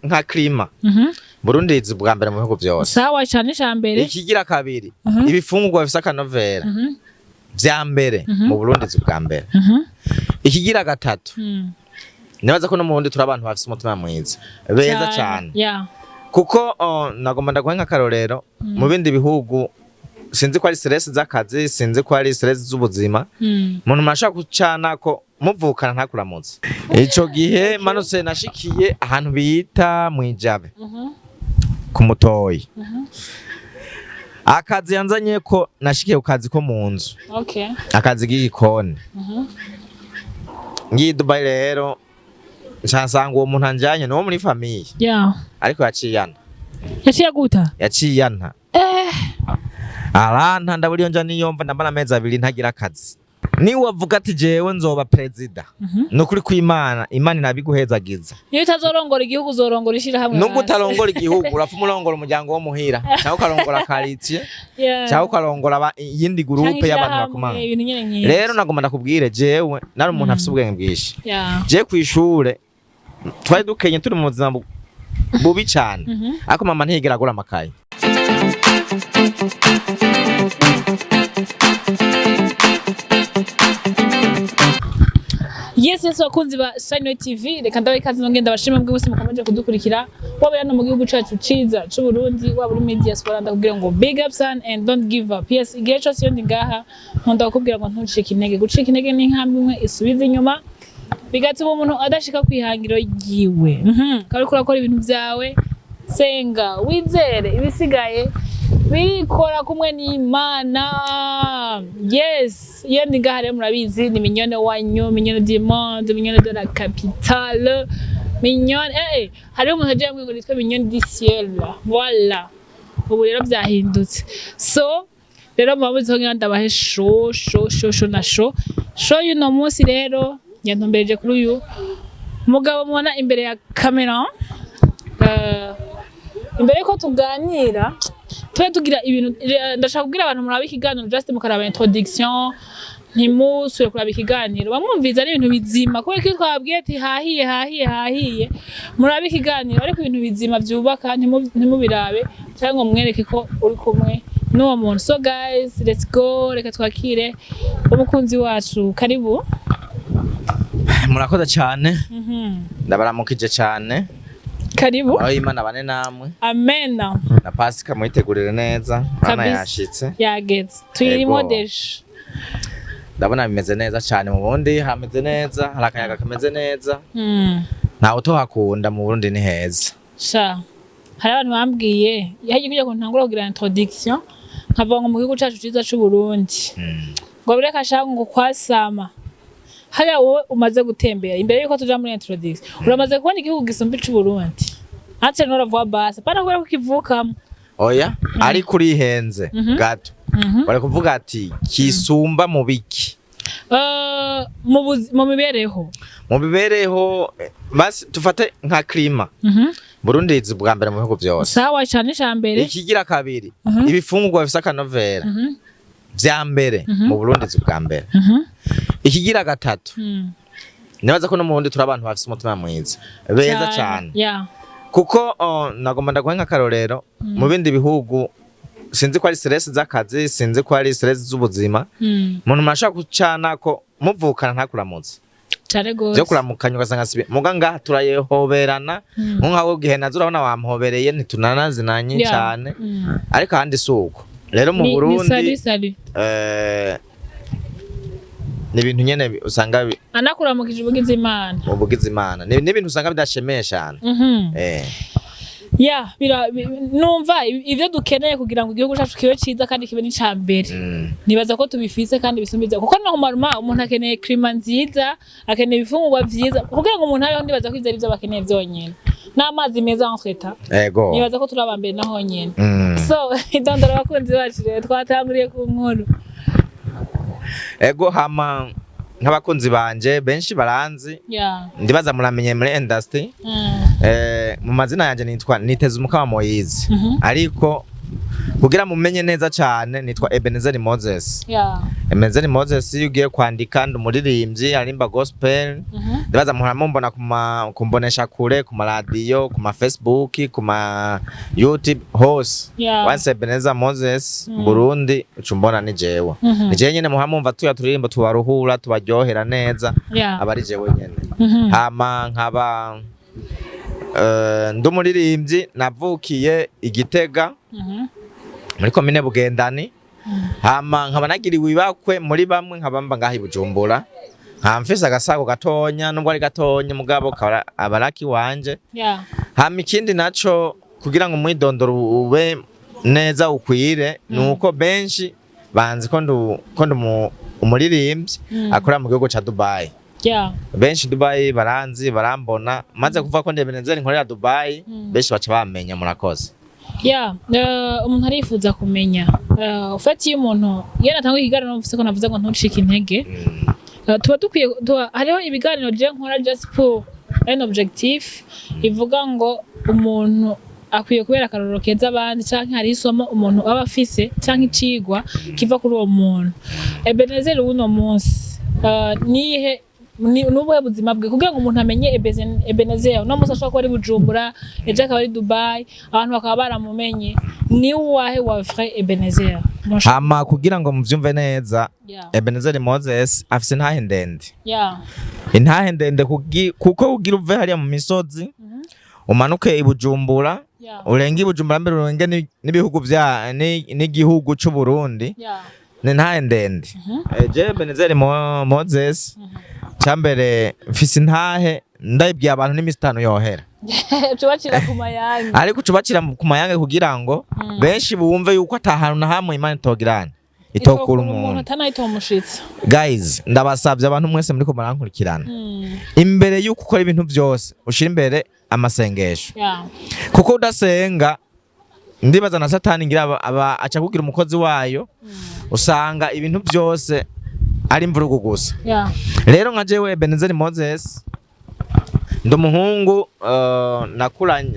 nka klima Burundi izi bwa mbere mu bihugu byose sawa cyane cyambere ikigira kabiri ibifungurwa bifisa kanovera vya mbere mu Burundi izi bwa mbere ikigira gatatu nibaza ko no mu Burundi turi abantu bafise umutima mwiza beza cyane kuko nagomba ndaguha nka karorero mu bindi bihugu sinzi ko ari stress z'akazi sinzi ko ari stress z'ubuzima umuntu mashaka kucana ko muvukana ntakuramutse ico gihe manutse nashikiye ahantu bita Mwijabe ku Mutoyi akazi yanzanye ko nashikiye ku kazi ko mu nzu akazi k'igikoni ngiye Dubai rero nsanga uwo muntu anjanye no muri famille ariko yaciyana yaciyana aranta ndaburiyo nja niyomva ndabana amezi abiri ntagira akazi ni wavuga ati jewe nzoba president no kuri kw'Imana Imana inabiguhezagiza niyo utazorongora igihugu uzorongora ishira hamwe nubwo utarongora igihugu urapfa umurongora umuryango wo muhira cyangwa ukarongora quartier cyangwa ukarongora yindi groupe y'abantu bakomana rero nagomba ndakubwire jewe nari umuntu afite ubwenge bwishi je kwishure twari dukenye turi mu buzima bubi cyane ariko mama ntiyigera agura amakaye Yes wakunzi ba Shine TV reka ndawe ikaze nongenda bashimwe bwose mukomeje kudukurikira wabera no mu gihugu cacu ciza c'u Burundi waburi media sport ndakubwira ngo big up son and don't give up. Yes igihe cyose yondi ngaha nkunda kukubwira ngo ntucike intege gucika intege ni nkambi imwe isubiza inyuma bigatuma umuntu adashika kwihangiro yiwe kandi kurakora ibintu byawe senga wizere ibisigaye bikora kumwe n'Imana. Yes yendi ngaha rero murabizi ni mignone wanyu mignone du monde mignone de la capitale mignone hari umuntu aje yamwe ngo nitwe mignone du ciel voilà ubu rero byahindutse so rero mwabuze ho ngenda bahe show na show yuno munsi rero yantumbereje kuri uyu mugabo mubona imbere ya kamera imbere ko tuganira tugira ibintu ndashaka kubwira abantu murabe ikiganiro just mukaraba introduction ntimusure kuraba ikiganiro bamwumviza n'ibintu bizima kuko iyo twabwiye ati hahiye murabe ikiganiro ariko ibintu bizima byubaka ntimubirabe cyangwa mwereke ko uri kumwe n'uwo muntu. So guys let's go reka twakire umukunzi wacu karibu. Murakoze cyane ndabaramukije cyane karibu aho Imana bane namwe amen na Pasika muyitegurire neza bana yashitse yageze tuyirimo deje ndabona bimeze neza cyane mu Burundi hameze neza harakayaga kameze neza ntawe utohakunda mu Burundi ni heza sha hari abantu bambwiye yaje kujya kuntangura kugira introduction nkavanga mu gihugu cacu ciza c'u Burundi ngo bireka shaka ngo kwasama haya wowe umaze gutembera imbere yuko tuja muri introduction uramaze kubona igihugu gisumba c'u Burundi ate noravuga base pana kubera ko kivukamo oya ari kuri henze gato bari kuvuga ati kisumba mu biki mu mibereho basi tufate nka klima Burundi izi bwa mbere mu bihugu byose sawa cyane cyambere ikigira kabiri ibifungurwa bifisa kanovera vya mbere mu Burundi izi bwa mbere ikigira gatatu nibaza ko no mu Burundi turi abantu bafise umutima mwiza beza cyane kuko nagomba ndaguha nka karorero mu bindi bihugu sinzi ko ari stress z'akazi sinzi ko ari stress z'ubuzima umuntu mashaka kucana ko muvukana ntakuramutse cyane gose byo kuramukanya ugasanga sibe muga ngaha turayehoberana nkaho gihe nazo urabona wamhobereye ntitunanazinanye cyane ariko handi suko rero mu Burundi ni ibintu nyene usanga anakuramukije ubugize Imana ubugize Imana ni ibintu usanga bidashemesha numva ivyo dukeneye kugira ngo igihugu cyacu kibe ciza kandi kibe n'icambere nibaza ko tubifise kandi bisumbiza kuko no maruma umuntu akeneye klima nziza akeneye ibifungurwa vyiza kugira ngo umuntu ayo ndibaza ko ivyo bakeneye vyonyene n'amazi meza entretien nibaza ko turaba mbere naho nyene so idondora abakunzi bacu rero twatanguriye ku nkuru hama nk'abakunzi banje benshi baranzi ndibaza muramenye muri industry mu mazina yanje nitwa Niteze Umukama Moise ariko kugira mumenye neza cyane nitwa Ebenezer Moses. Ebenezer Moses iyo ugiye kwandika ndumuririmbyi arimba gospel. Ndabaza mumbona kumbonesha kure ku radio, ku Facebook, ku YouTube hose. Once Ebenezer Moses Burundi ucumbona ni jewe. Ni jewe nyene muhamumva turirimba tubaruhura tubaryohera neza. Abari jewe nyene. Hama nkaba ndumuririmbyi navukiye Igitega muri komine Bugendani. Hama nkaba nagiriwe ibakwe muri bamwe nkabamba ngahi Bujumbura. Mfise agasago gatonya nubwo ari gatonya mugabo abaraki wanje. Hama ikindi naco kugira ngo mwidondoro ube neza ukwire nuko benshi banzi ko umuririmbyi akora mu gihugu ca Dubai. Benshi Dubai baranzi barambona maze kuvuga ko Ebenezer nkorera Dubai benshi baca bamenya murakoze. Umuntu arifuza kumenya ufatiye umuntu yena tango ikiganiro mvuze ko navuze ngo ntucike intege. Tuba dukwiye hariho ibiganiro je nkora just pour un objectif ivuga ngo umuntu akwiye kubera akarorero keza abandi canke hari isomo umuntu aba afise canke icigwa kiva kuri uwo muntu. Ebenezer uno munsi nihe nubuhe buzima bwe kugira ngo umuntu amenye Ebenezer no musa ashaka ari Bujumbura eje akaba ari Dubai abantu bakaba baramumenye ni wahe wa vrai Ebenezer. Hama kugira ngo muvyumve neza Ebenezer Moses afise ntahe ndende. Intahe ndende kuko ugira uve hariya mu misozi umanuke i Bujumbura urenge i Bujumbura mbere urenge n'ibihugu bya n'igihugu cy'u Burundi. Ni ntahe ndende. Je Ebenezer Moses cyambere mfise intahe ndayibwiye abantu n'imisi 5 yohera. Cubacira ku mayange. Ariko cubacira ku mayange kugira ngo benshi bumve yuko atahantu na hamwe Imana itogirana itokura umuntu atanaitomushitsa. Guys ndabasabye abantu mwese muri ko marankurikirana imbere yuko ukora ibintu byose ushira imbere amasengesho. Kuko udasenga ndibaza na Satani ngira aca kugira umukozi wayo usanga ibintu byose ari imvurugo gusa. Rero nka jewe Ebenezer Moses ndumuhungu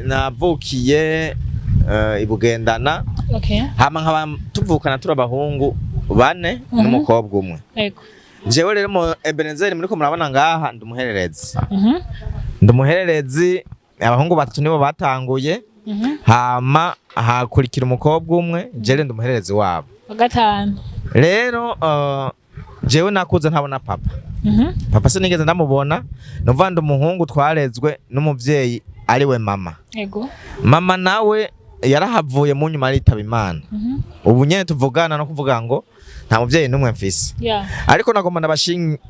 navukiye Ibugendana. Hama nkaba tuvukana turabahungu 4 n'umukobwa umwe. Jewe rero Ebenezer muri ko murabona ngaha ndumuhererezi. Ndumuhererezi abahungu 3 nibo batanguye. Hama hakurikira umukobwa umwe jere ndumuhererezi wabo. Gatanu. Rero jewe nakuze ntabona papa. Papa se nigeze ndamubona novanda umuhungu twarezwe n'umuvyeyi ari we mama. Mama nawe yarahavuye mu nyuma aritaba Imana. Ubu nyene tuvugana no kuvuga ngo nta muvyeyi numwe mfise. Ariko nagomba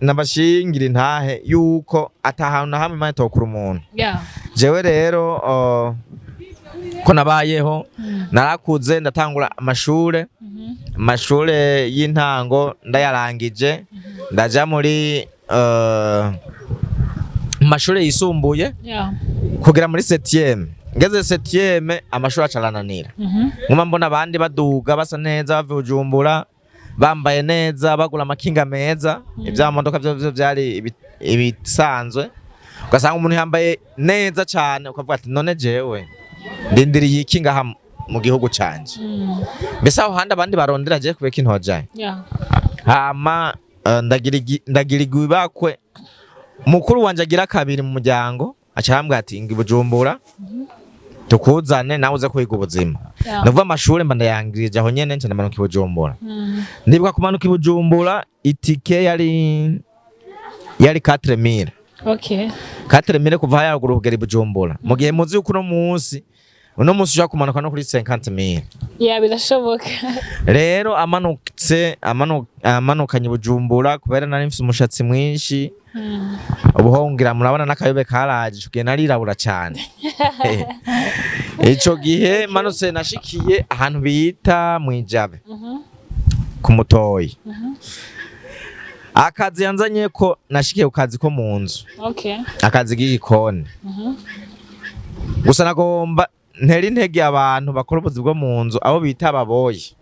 nabashingira intahe yuko atahantu na hamwe Imana itokura umuntu. Jewe rero ko nabayeho narakuze ndatangura amashure y'intango ndayarangije ndaja muri amashure yisumbuye kugera muri 7e. Ngeze 7e amashure acarananira. Nguma mbona abandi baduga basa neza bava Bujumbura bambaye neza bagura amakinga meza ivyamodoka byo byari ibisanzwe ugasanga umuntu yambaye neza cyane ukavuga ati none jewe ndindiriye ikinga mu gihugu canje. Mbese aho handi abandi barondera je kubeka intoja. Hama ndagirigwa ibakwe mukuru wanje agira kabiri mu muryango acambwa ati ngi Bujumbura tukuzane nawe uze kwiga ubuzima. Ndavuga amashure mba ndayangirije aho nyene nce ndamanuka Bujumbura. Ndibuka kumanuka Bujumbura itike yari 4000. 4000 kuva haya kugera Bujumbura. Mu gihe muzi uko no munsi uno munsi ushaka kumanuka no kuri 50000. Birashoboka. Rero amanukanye Bujumbura kubera nari mfise umushatsi mwinshi. Ubuhongira murabona nakayobe karaje cugiye narirabura cyane. Ico gihe manutse nashikiye ahantu bita Mwijabe ku Mutoyi. Akazi yanzanye ko nashikiye ukazi ko mu nzu. Akazi g'igikoni. Gusa nagomba nteri intege abantu bakora ubuzi bwo mu nzu abo bita ababoyi.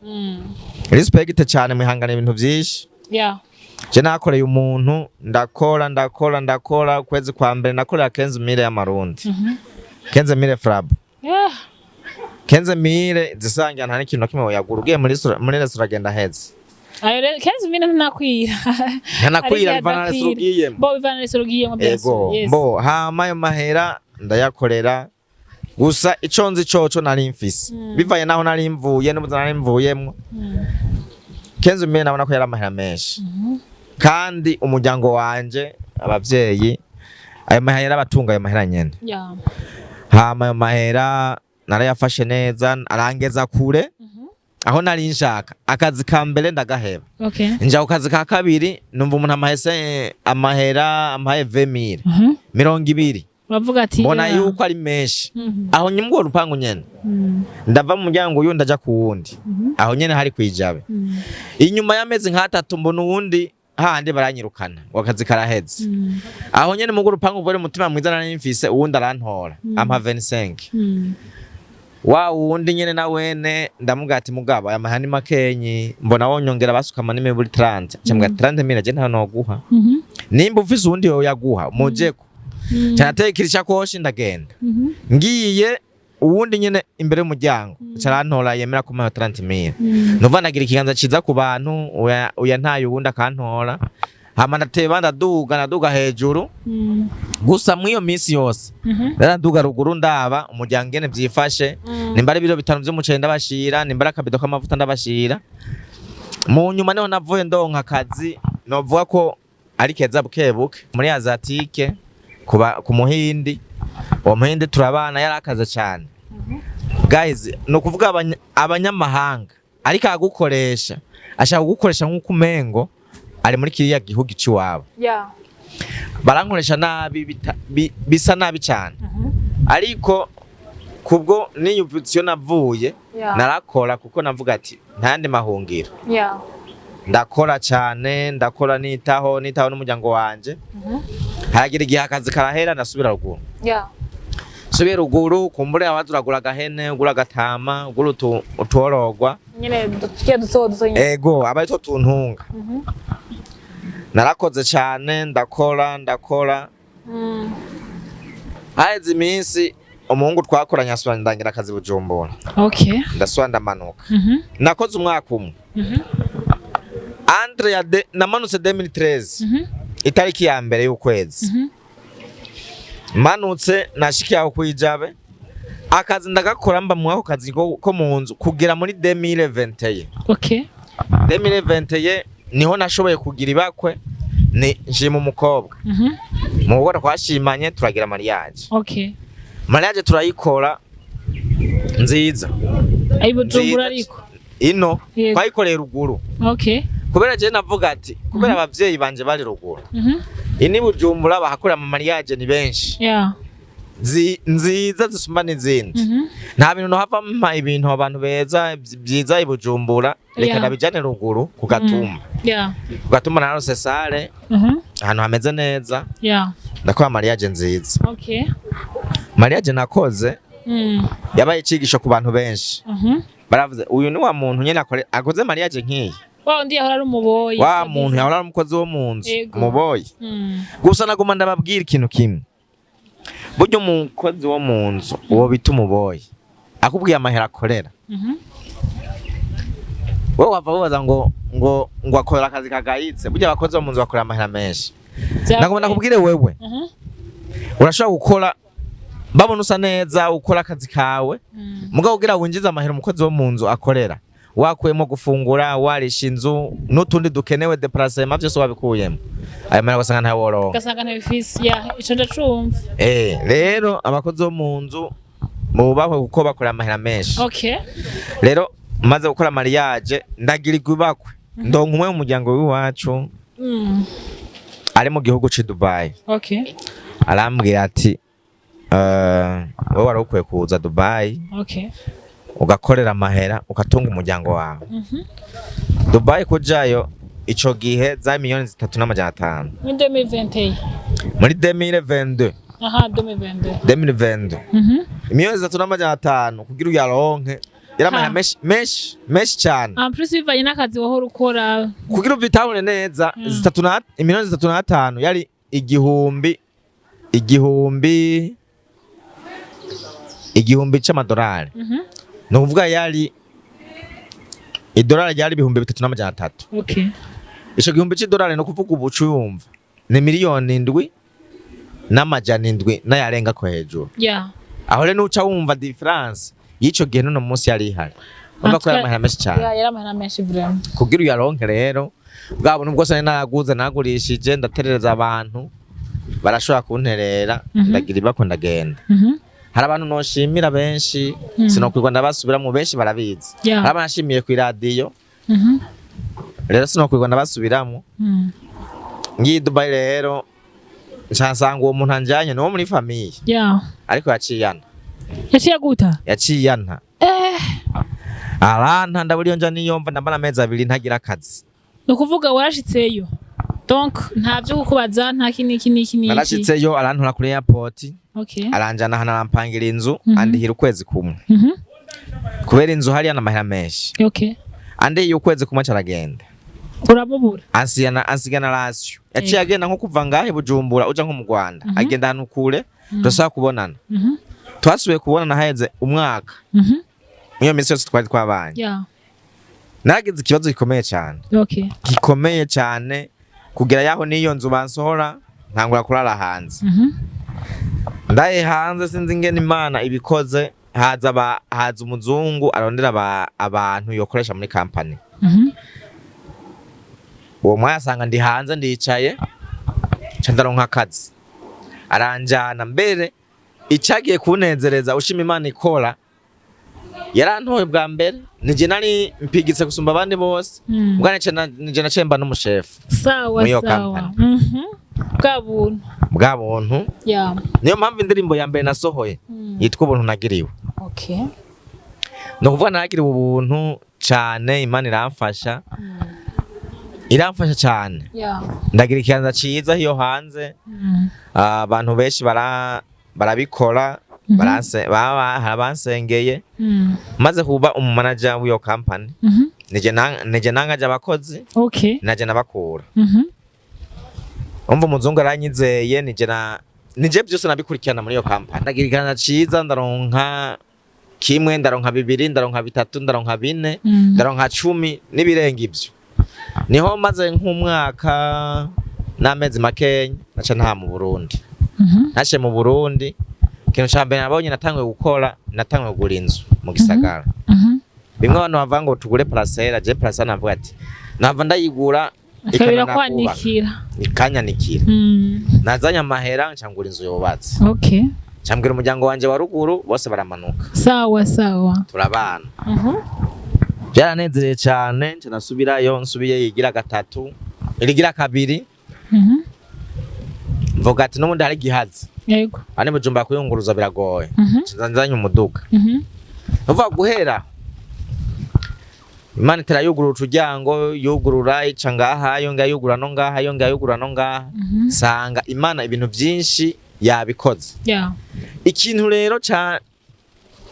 Respect cyane mwihangana ibintu byinshi. Je nakoreye umuntu ndakora kwezi kwa mbere nakorera 15000 y'amarundi. 15000 frab. 15,000 zisangira nta n'ikintu kimwe yagura ugiye muri restaurant genda heze. Ayo 15,000 ntakwira. Ntanakwira bivana restaurant ugiyemo. Bo bivana restaurant ugiyemo byose. Yes. Bo hama yo mahera ndayakorera. Gusa ico nzi coco nari mfise. Bivaye naho nari mvuye n'ubuza nari mvuyemwo. 15,000 nabona ko yari amahera menshi. Kandi umuryango wanje abavyeyi ayo mahera batunga ayo mahera nyene. Yeah. Hama ayo mahera narayafashe neza arangeza kure. Aho nari nshaka akazi ka mbere ndagaheba. Okay. Nja ku kazi ka kabiri numva umuntu amahera amaye 20,000. 20. Uravuga ati mbona yuko ari menshi. Aho nyimwo rupangu nyene. Ndava mu muryango uyu ndaja ku wundi. Aho nyene hari kwijabe. Inyuma y'amezi nka 3 mbona uwundi handi baranyirukana wakazi karaheze. Aho nyene mu rupangu bwo mutima mwiza nari mfise uwundi arantora ampa 25. Wa wundi nyene na wene ndamuga ati mugabo aya mahani makenyi mbona wonyongera basukama n'imiburi 30 cyangwa 30,000 je nta no guha. Nimba ufise uwundi yo yaguha mujeko. Cyanatekirisha koshi ndagenda. Ngiye uwundi nyene imbere y'umuryango carantora yemera ko 30,000. Nuva nagira ikiganza ciza ku bantu uya ntayo uwundi akantora. Hama ndateba ndaduga hejuru. Gusa mwiyo minsi yose ndaduga ruguru ndaba umuryango ngene byifashe. Nimba ari biro 5 by'umuceri ndabashira, nimba akabido k'amavuta ndabashira. Mu nyuma niho navuye ndonka akazi novuga ko ari keza bukebuke muri Azatike ku muhindi. Uwo muhindi turabana yarakaze cyane. Guys no kuvuga abanyamahanga ariko agukoresha ashaka kugukoresha nk'uko umengo ari muri kiriya gihugu ciwabo. Yeah. Barankoresha nabi bisa nabi cyane. Ariko kubwo niyumvitse navuye narakora kuko navuga ati ntande mahungiro. Yeah. Ndakora cyane ndakora nitaho n'umuryango wanje. Haragira igihe akazi karahera ndasubira ruguru. Yeah. Subira ruguru kumbure abazuragura gahene ugura gatama ugura utorogwa. Nyine dukiye duto nyine. Ego abayito tuntunga. Narakoze cyane ndakora. Haize iminsi umuhungu twakoranye asubira ndangira akazi Bujumbura. Okay. Ndasubira ndamanuka. Nakoze umwaka umwe. Andre namanutse 2013. Itariki ya mbere y'ukwezi. Manutse nashikiye aho kwijabe. Akazi ndagakora mba mu kazi ko mu nzu kugera muri 2021. Okay. 2021 niho nashoboye kugira ibakwe ni njima umukobwa. Mu gukora kwashimanye turagira mariage. Okay. Mariage turayikora nziza. Bujumbura ariko. Ino twayikoreye ruguru. Okay. Kubera je navuga ati kubera abavyeyi banje bari ruguru. Ini Bujumbura bahakorera mu mariage ni benshi. Yeah. Nziza zisumba n'izindi. Nta bintu no hava ibintu abantu beza byiza i Bujumbura reka nabijane ruguru ku Gatumba. Yeah. Ku Gatumba na Rose Sale. Ahantu hameze neza. Yeah. Ndakora mariage nziza. Okay. Mariage nakoze yabaye icigisho ku bantu benshi. Baravuze uyu ni wa muntu nyene akoze mariage nkiyi. Wa ndi yahora ari umuboyi. Wa muntu yahora ari umukozi wo mu nzu umuboyi. Gusa naguma ndababwira ikintu kimwe. Buryo umukozi wo mu nzu uwo bita umuboyi akubwiye amahera akorera. Wowe wava babaza ngo akora akazi kagayitse buryo abakozi bo mu nzu bakora amahera menshi. Naguma nakubwire wewe urashobora gukora babona usa neza ukora akazi kawe mugabo ugira winjiza amahera umukozi wo mu nzu akorera. Wakuyemo gufungura warisha inzu n'utundi dukenewe déplacement byose wabikuyemo ayo mara gasanga nta woro gasanga nta fisi ya ico ndacumva rero abakozi bo mu nzu mubahwe kuko bakora amahera menshi. Okay. Rero maze gukora mariage ndagirirwa ibakwe ndonka umwe mu muryango w'iwacu ari mu gihugu ci Dubai. Okay. Arambwira ati wowe warukwiye kuza Dubai. Okay. Ugakorera amahera ukatunga umuryango wawe. Dubai kujayo ico gihe za miliyoni 3,500. Muri 2020. Muri 2022. Aha 2022. 2022. Miliyoni 3,500 kugira uyaronke. Yara amahera mesh cyane. Plus bivanye n'akazi wahora ukora. Kugira ubitahune neza miliyoni 3,500 yari igihumbi c'amadolari. nuvuga yari idolari ryari 3,300. Okay. Ico gihumbi c'idolari no kuvuga ubucu yumva ni miliyoni 7 n'amajana 7 n'ayarenga ko hejuru. Yeah. Aho rero nuca wumva difference y'ico gihe none munsi yari ihari. Umva ko yamahera menshi cyane. Yeah, yaramahera menshi vraiment. Kugira uyaronke rero bwabo nubwo se naraguze nagurishije ndaterereza abantu barashobora kunterera ndagira ibako ndagenda. Hari abantu noshimira benshi sinokwirwa ndabasubira mu benshi barabizi. Hari abanashimiye ku radio. Rero sinokwirwa ndabasubiramo. Ngiye Dubai rero nsanga uwo muntu anjanye no muri famille. Yeah. Ariko yaciyana. Yaciye guta? Yaciyana. Aranta ndaburiyo nja niyomva ndambana amezi 2 ntagira akazi. No kuvuga warashitseyo. Donc nta byo kukubaza nta kiniki. Narashitseyo arantura kuri airport. Okay. Aranjana hana rampangira inzu andihira ukwezi kumwe. Kubera inzu hari yana mahera menshi. Okay. Ande ukwezi kumwe caragenda. Urabubura. Ansigana rasyo. Yaciye agenda nko kuva ngahe Bujumbura uja nko mu Rwanda. Agenda hano kure dusaba kubonana. Twasubiye kubonana haheze umwaka. Iyo minsi yose twari twabanye. Yeah. Nagize ikibazo gikomeye cyane. Okay. Gikomeye cyane kugira yaho niyo nzu bansohora ntangura kurara hanze. Ndaye hanze sinzi ngene Imana ibikoze haza umuzungu arondera abantu yokoresha muri company. Uwo mwaya asanga ndi hanze ndicaye candaronka akazi. Aranjana mbere icagiye kunezereza ushima Imana ikora yarantoye bwa mbere nije nari mpigitse gusumba abandi bose bwana nije nacemba n'umushefu sawa bwa buntu yeah niyo mpamvu indirimbo ya mbere nasohoye yitwa ubuntu nagiriwe. Okay. No kuvuga nagiriwe ubuntu cyane Imana iramfasha cyane. Yeah. Ndagira ikiganza ciza hiyo hanze abantu benshi barabikora baransengeye maze kuba umumanager w'iyo company nije nangaje abakozi. Okay. Naje nabakura umva umuzungu aranyizeye nije byose nabikurikirana muri iyo company. Ndagira ikiganza ciza ndaronka kimwe ndaronka 2 ndaronka 3 ndaronka 4 ndaronka 10 nibirenga ibyo. Niho maze nk'umwaka n'amezi makenya naca nta mu Burundi. Nace mu Burundi kintu cyambere nabonye natangwe gukora natangwe kugura inzu mu gisagara. Bimwe abantu bava ngo tugure parcelle je parcelle navuga ati nava ndayigura ikabira kwanikira ikanyanikira. Nazanya amahera ncangura inzu yobatse. Okay. Cyambwira umuryango wanje wa ruguru bose baramanuka. Sawa turabana. Byaranezereye cyane ncanasubirayo nsubiye yigira gatatu irigira kabiri. Mvuga ati n'ubundi hari gihazi. Yego. Ane Bujumbura kuyunguruza biragoye. Nzanzanye umuduga. Uva guhera Imana terayugurura utujyango yugurura ica ngaha yonga yugura no ngaha yonga yugura no ngaha. Sanga Imana ibintu byinshi yabikoze. Yeah. Ikintu rero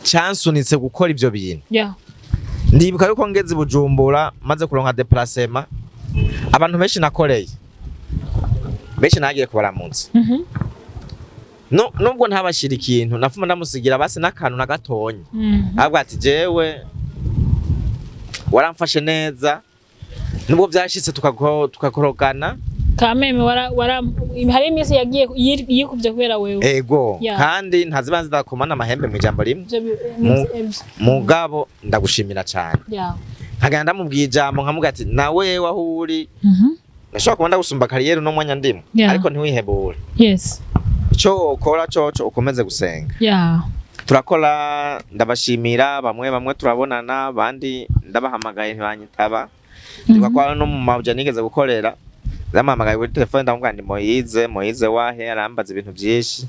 cansunitse gukora ibyo bintu. Yeah. Ndibuka yuko ngeze Bujumbura maze kuronka déplacement abantu benshi nakoreye benshi nagiye kubaramutsa. Nubwo ntabashira ikintu nafuma ndamusigira basi nakantu na gatonye. Ahubwo ati jewe waramfashe neza nubwo byashitse tukakorogana kameme hari iminsi yagiye yikuvye kubera wewe. Ego kandi ntazibanze ndakomana amahembe mu ijambo rimwe mugabo ndagushimira cyane. Yeah. Nkagenda ndamubwiye ijambo nkamuga ati nawe wahuri nashobora kuba ndagusumba kariyeri no mwanya ndimo ariko ntiwihebure. Yes. Ico ukora coco ukomeze gusenga. Yeah. Turakora ndabashimira bamwe turabonana abandi ndabahamagaye ntibanyitaba. Tukakora no mu mabuja nigeze gukorera zamamagaye kuri telefone ndamubwira ndi Moize wahe arambaza ibintu byinshi.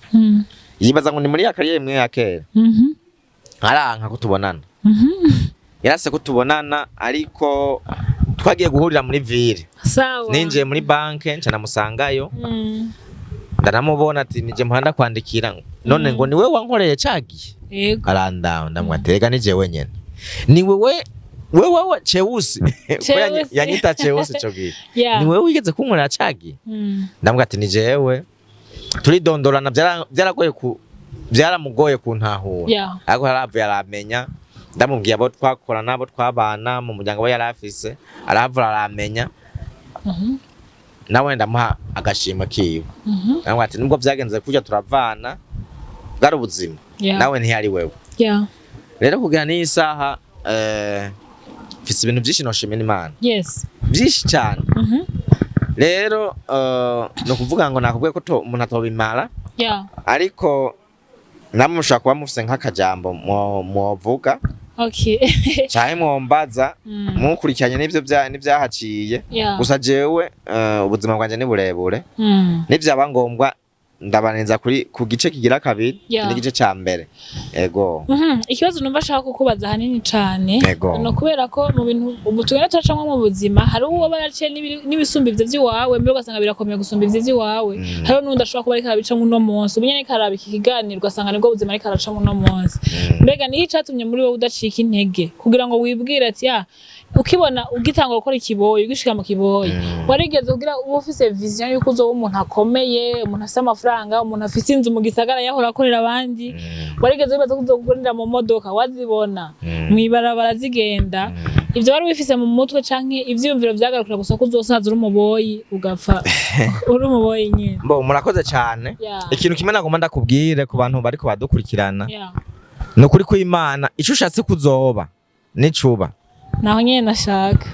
Yibaza ngo ni muri ya kariyeri imwe ya kera. Aranka kutubonana. Yarase kutubonana ariko twagiye guhurira muri ville. Sawa. Ninjiye muri banke nca namusangayo. Ndaramubona ati nije muhanda kwandikira none ngo niwe wankoreye cagiye. Yego. Aranda ndamwatega nije wenyene. Ni wewe Cheusi. Yanyita Cheusi cogi. Ni wewe wigeze kunkorera cagiye. Ndamubwira ati nije yewe turidondorana byaragoye byaramugoye kuntahura. Ariko haravuye aramenya ndamubwiye abo twakora nabo twabana mu muryango we yarafise aravura aramenya nawe ndamuha agashimwe kiwe namwe ati nubwo byagenze kujya turavana bwari ubuzima nawe ntiyari wewe rero kugira ni isaha mfise ibintu byinshi noshimira Imana byinshi cyane rero no kuvuga ngo nakubwiye ko umuntu atobimara ariko namwe mushaka kuba mufise nk'akajambo mwovuga cyane mwombaza mukurikiranye n'ibyahaciye gusa jewe ubuzima bwanje ni burebure n'ivyaba ngombwa ndabanenza ku gice kigira kabiri n'igice ca mbere ego ikibazo numva shaka kukubaza hanini cyane no kubera ko mu bintu ubu tugenda turacamwe mu buzima hari uwo baraciye n'ibisumba ivyo vy'iwawe mbere ugasanga birakomeye gusumba ivyo vy'iwawe hari n'undi ashobora kuba ariko arabicamwe uno munsi ubu nyene karaba iki kiganiro ugasanga nibwo buzima ariko aracamwe uno munsi mbega niho icatumye muri wowe udacika intege kugira ngo wibwire ati ukibona ugitanga gukora ikiboyi ugishika mu kiboyi warigeze kugira uba ufise vision yuko uzoba umuntu akomeye umuntu afise amafaranga umuntu afise inzu mu gisagara yahora akorera abandi warigeze wibaza kuzokorera mu modoka wazibona mwibarabara zigenda ivyo wari wifise mu mutwe canke ivyumviro vyagarukira gusa ko uzosaza uri umuboyi ugapfa uri umuboyi nyine murakoze cyane ikintu kimwe nagomba ndakubwire ku bantu bariko badukurikirana no kuri ko Imana ico ushatse kuzoba nicuba naho nyene nashaka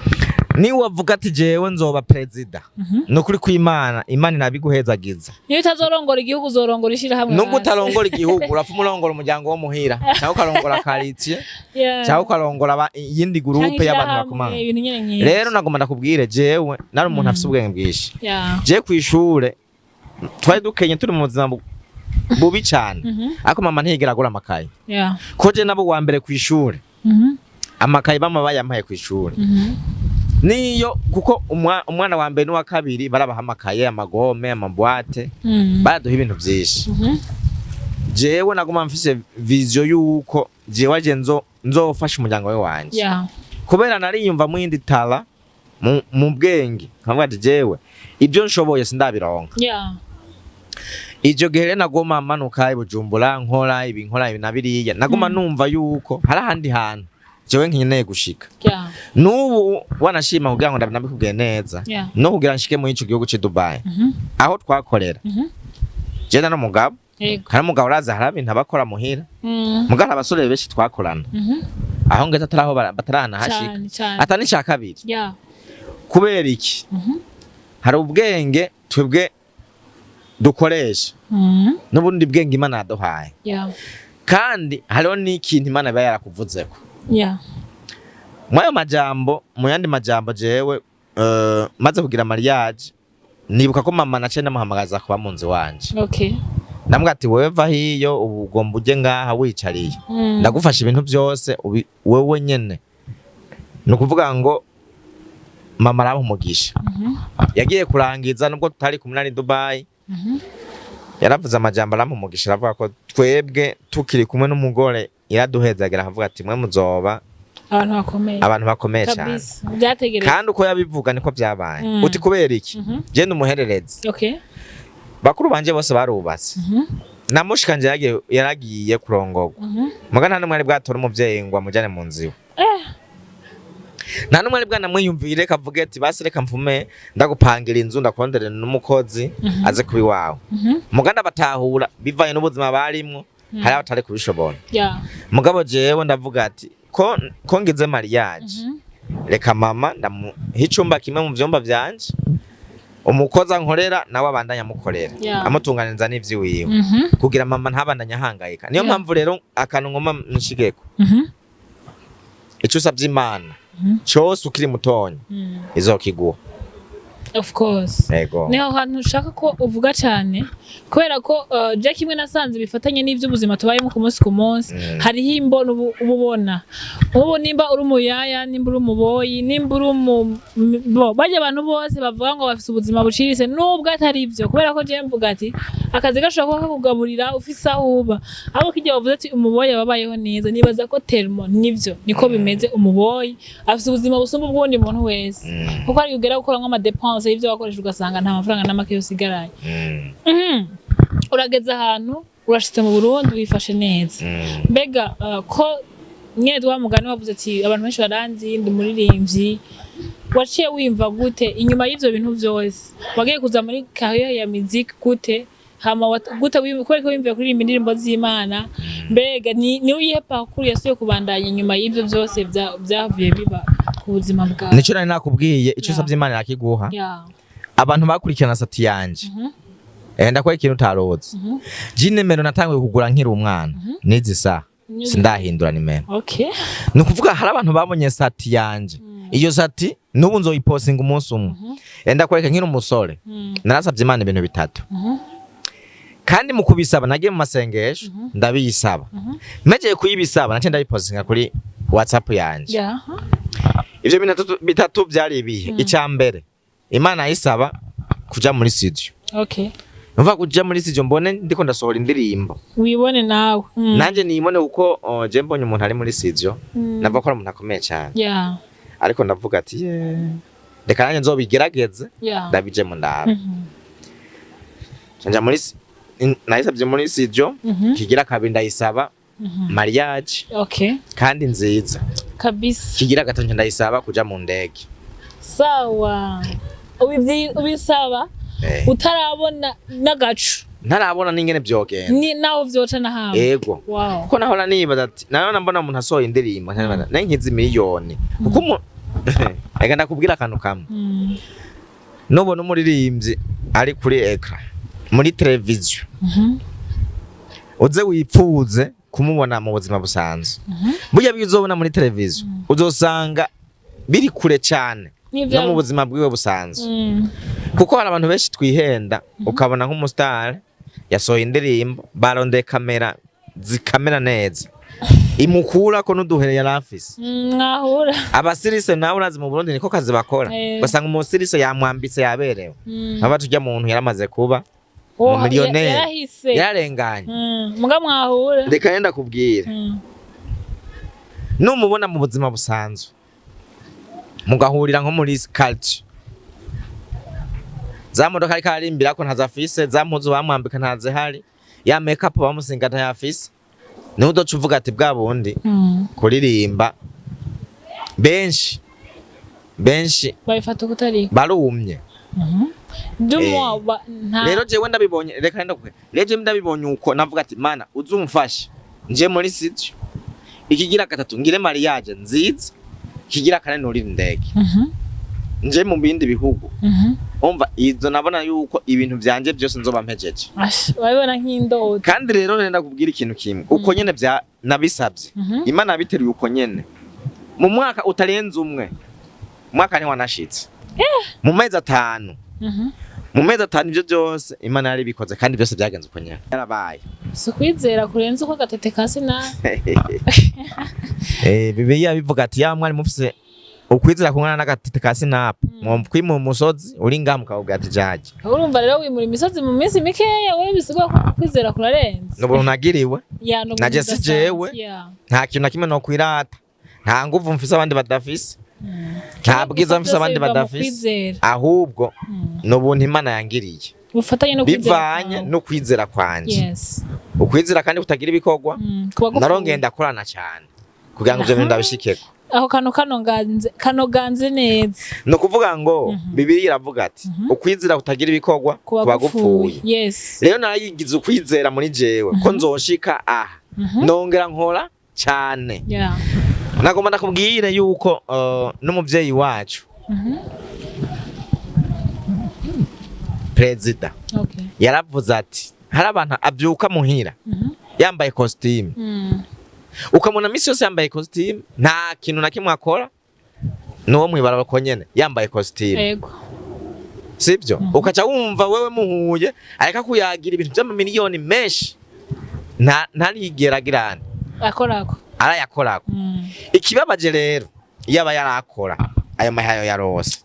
ni wavuga ati jewe nzoba president no kuri kw'Imana Imana inabiguhezagiza niyo utazorongora igihugu uzorongora ishira hamwe nubwo utarongora igihugu urapfa umurongora umuryango wo muhira cyangwa ukarongora quartier cyangwa ukarongora yindi groupe y'abantu bakomana rero nagomba ndakubwire jewe nari umuntu afite ubwenge bwishi je kwishure twari dukenye turi mu buzima bubi cyane ariko mama ntiyigera agura amakaye ko je nabo wa mbere kwishure amakaye bama bayampaye kwishuri niyo kuko umwana wa mbere n'uwa kabiri barabaha amakaye amagome amabwate baraduha ibintu byinshi jewe naguma mfise vision yuko jewe aje nzofasha umuryango we wanje kubera nariyumva mu yindi tala mu bwenge nkavuga ati jewe ibyo nshoboye sindabironka ijo gihe nagoma manuka ibujumbura nkora ibi nabiriya naguma numva yuko hari ahandi hantu jewe nkeneye gushika nubu wanashima kugira ngo ndabikubwiye neza no kugira nshike mu ico gihugu ci Dubai aho twakorera je na mugabo hari umugabo uraza hari ibintu abakora muhira mugabo abasore benshi twakorana aho ngeze ataraho batarana hashika atani ca kabiri kubera iki hari ubwenge twebwe dukoresha n'ubundi bwenge Imana yaduhaye kandi hariho n'ikintu Imana yaba yarakuvuzeko mwayo majambo mu yandi majambo jewe maze kugira mariage nibuka ko mama nace ndamuhamagaza kuba munzi wanje namwe ati wewe va hiyo ubugomba uje ngaha wicariye ndagufasha ibintu byose wewe nyene no kuvuga ngo mama aramugisha yagiye kurangiza nubwo tutari kumunani Dubai yaravuze amajambo aramugisha aravuga ko twebwe tukiri kumwe n'umugore iraduhezagira avuga ati mwe muzoba abantu bakomeye cyane kandi uko yabivuga niko byabaye uti kubera iki je ndumuherereze bakuru banje bose barubatse namushikanje yaragiye kurongorwa mugana nta numwe bwatora umuvyeyi ngo amujane mu nziwe nta numwe bwanamwiyumvire kavuga ati basi reka mvume ndagupangira inzu ndakondere n'umukozi aze kubi wawe muganda batahura bivanye n'ubuzima barimwo hari abatari kubishobora mugabo jewe ndavuga ati ko ngize mariage reka mama hicumba kimwe mu vyumba vyanje umukoza nkorera nawe abandanya mukorera amutunganiriza n'ivyiwiwe kugira mama ntabandanya hangayika niyo mpamvu rero akantu ngoma nshigeko ico usavye Imana cyose ukiri mutonyi izokiguha of course niho hantu ushaka ko uvuga cyane kubera ko je kimwe nasanze bifatanye n'ivy'ubuzima tubayemo ku munsi ku munsi hariho imbono ububona ubu nimba uri umuyaya nimba uri umuboyi nimba uri bajya abantu bose bavuga ngo bafise ubuzima bucirise nubwo atari ivyo kubera ko je mvuga ati akazi gashobora kugaburira ufise ahuba abo kijya bavuze ati umuboyi wabayeho neza nibaza ko termo nivyo niko bimeze umuboyi afise ubuzima busumba ubwundi muntu wese kuko ari ugera gukora nk'ama dépenses y'ivyo wakoresha ugasanga nta mafaranga n'amake yose igaraye urageze ahantu urashitse mu Burundi wifashe neza mbega ko nyene twamugani wavuze ati abantu benshi baranzi ndi muririmbyi waciye wimva gute inyuma y'ivyo bintu vyose wagiye kuza muri carrière ya musique gute hama gute ko wimve kuririmba indirimbo z'Imana mbega ni uyihe parcours yasuye kubandanya inyuma y'ivyo vyose byavuye biba ku buzima bwawe nico nari nakubwiye ico savye Imana yakiguha abantu bakurikirana sati yanje ndakora ikintu utaroze je nimero natanguye kugura nkiri umwana nizi sa sindahindura nimero ni ukuvuga hari abantu babonye sati yanje iyo sati nubu nzoyipostinga umunsi umwe ndakwereka nkiri umusore narasavye Imana ibintu bitatu kandi mu kubisaba nagiye mu masengesho ndabiyisaba mejeye kuyibisaba nace ndayipostinga kuri WhatsApp yanje ivyo bintu bitatu byari ibihe icambere Imana yisaba kuja muri studio Numva kuja muri studio mbone ndiko ndasohora indirimbo wibone nawe nanje nibone uko je mbonye umuntu ari muri studio nava ko umuntu akomeye cyane ariko ndavuga ati reka nanje nzobigerageze ndabije mu ndaba canja muri nayisabye muri studio kigira kabiri ndayisaba mariage kandi nziza kabisa kigira gatatu ndayisaba kuja mu ndege sawa ubisaba utarabona nagacu ntarabona n'ingene byogenda ni naho vyoca nahawe yego ko nahora nibaza ati nayo mbona umuntu asohoye indirimbo nankizi miliyoni kuko ega ndakubwira akantu kamwe nubona umuririmbyi ari kuri ekran muri televiziyo uze wipfuze kumubona mu buzima busanzwe burya bizobona muri televiziyo uzosanga biri kure cyane no mu buzima bwiwe busanzwe kuko hari abantu benshi twihenda ukabona nk'umustar yasohoye indirimbo barondeye kamera zikamera neza imukura ko nuduhere yarafise mwahura abasirise nawe urazi mu Burundi niko kazi bakora basanga umusirise yamwambitse yaberewe aba tujya mu ntu yaramaze kuba mu miliyoneri yararenganye muga mwahura reka yenda kubwira numubona mu buzima busanzwe mugahurira nko muri culture za modoka ari karimbira ko ntazafise za mpuzu bamwambika ntaze hari ya makeup bamusinga ntayafise nudo cuvuga ati bwa bundi kuririmba benshi bayifata kutari barumye dumwa rero jewe ndabibonye reka nenda kwe reje ndabibonye uko navuga ati mana uzumfashe nje muri studio ikigira gatatu ngire mariage nziza kigira kane nuri ndege nje mu bindi bihugu umva izo nabona yuko ibintu byanje byose nzoba mpejeje wabibona nk'indoto kandi rero nenda kubwira ikintu kimwe uko nyene bya nabisabye Imana biteruye uko nyene mu mwaka utarenze umwe mwaka ni wanashitse mu mezi 5 mu mezi 5 ibyo byose Imana yari bikoze kandi byose byagenze uko nyene yarabaye so kwizera kurenza uko gatete kasi na Bibiliya bivuga ati ya mwari mufise ukwizera kungana n'agatete ka sinapu mwimwe umusozi uri ngaha mukavuga ati jaje urumva rero wimura imisozi mu minsi mikeya wewe bisigwa ko kwizera kurarenze n'ubuntu nagiriwe naje si jewe nta kintu na kimwe no kwirata nta nguvu mfise abandi badafise nta bwiza mfise abandi badafise ahubwo n'ubuntu Imana yangiriye bufatanye no kwizera bivanye no kwizera kwanje ukwizera kandi kutagira ibikorwa narongeye ndakorana cyane kugira ngo ibyo bintu ndabishikeko aho kano ganze neza no kuvuga ngo Bibiliya iravuga ati ukwizera kutagira ibikorwa kuba gupfuye rero narayigize ukwizera muri jewe ko nzoshika aha nongera nkora cyane nagomba ndakubwire yuko n'umuvyeyi wacu Perezida yaravuze ati hari abantu abyuka muhira yambaye costume ukamona misi yose yambaye costume nta kintu na kimwe akora no mwibaraba ko nyene yambaye costume yego sibyo ukaca wumva wewe muhuye areka kuyagira ibintu by'amamiliyoni menshi ntarigeragerane akorako arayakorako ikibabaje rero yaba yarakora ayo mahayo yarose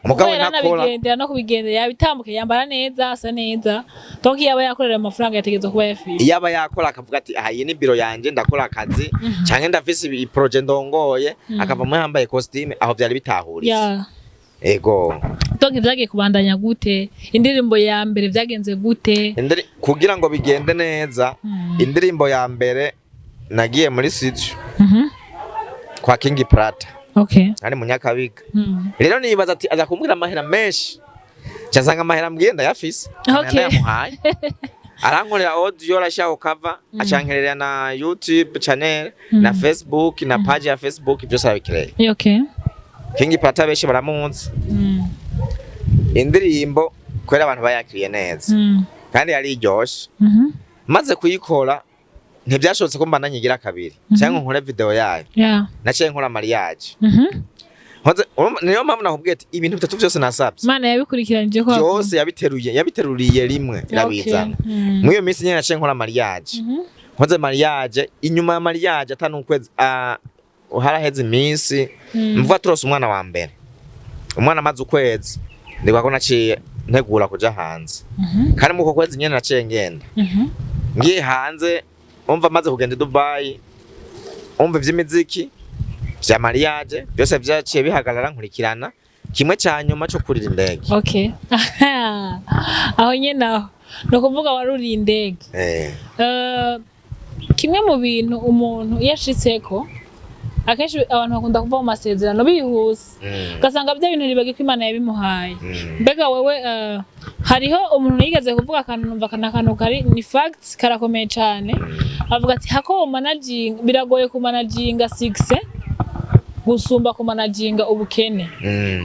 umugabo nabigendera no kubigendera yabitambuke yambara neza asa neza donc yaba yakorera amafaranga yategezwe kuba yafise yaba yakora akavuga ati aha iyi ni biro yanje ndakora akazi canke ndafise i projet ndongoye akava mu yambaye costume aho byari bitahuritse ego donc byagiye kubandanya gute indirimbo ya mbere byagenze gute kugira ngo bigende neza indirimbo ya mbere nagiye muri studio kwa King Prata Okay. ari munyakabiga rero nibaza ati aza kumbwira amahera menshi cyazanga amahera mbwenda yafise yamuhaye arankorera audio arashaka cover acankerera na YouTube channel na Facebook na page ya Facebook byose arabikireye. Okay. King Prata beshi baramunzi. Indirimbo kwera abantu bayakiriye neza. Kandi yari iryoshe. Maze kuyikora ntibyashobotse ko mbana nyigira kabiri cyangwa nkore video yayo. Naciye nkora mariage. Niyo mpamvu nakubwiye ati ibintu bitatu byose nasabye. Mana yabikurikiranije ko byose yabiteruriye rimwe irabizana. Mwiyo minsi nyene naciye nkora mariage. Nkoze mariage inyuma ya mariage atanu kwezi haraheze iminsi mvuga turose umwana wa mbere. Umwana amaze ukwezi ndikwa ko naciye ntegura kuja hanze. Kandi muko kwezi nyene naciye ngenda. Ngiye hanze umva maze kugenda Dubai. Umva ivy'imiziki vya mariage byose byaciye bihagarara nkurikirana kimwe cyanyuma cyo kurira indege. Okay. Aho nyene no kuvuga waruri indege. Kimwe mu bintu umuntu yashitseko akenshi abantu bakunda kuva mu masezerano bihuse ugasanga bya bintu ribage ko Imana yabimuhaye. Mbega wewe hariho umuntu yigeze kuvuga akantu numva kanakanu kari ni facts karakomeye cyane avuga ati hako managing biragoye ku managinga 6 gusumba ku managinga ubukene.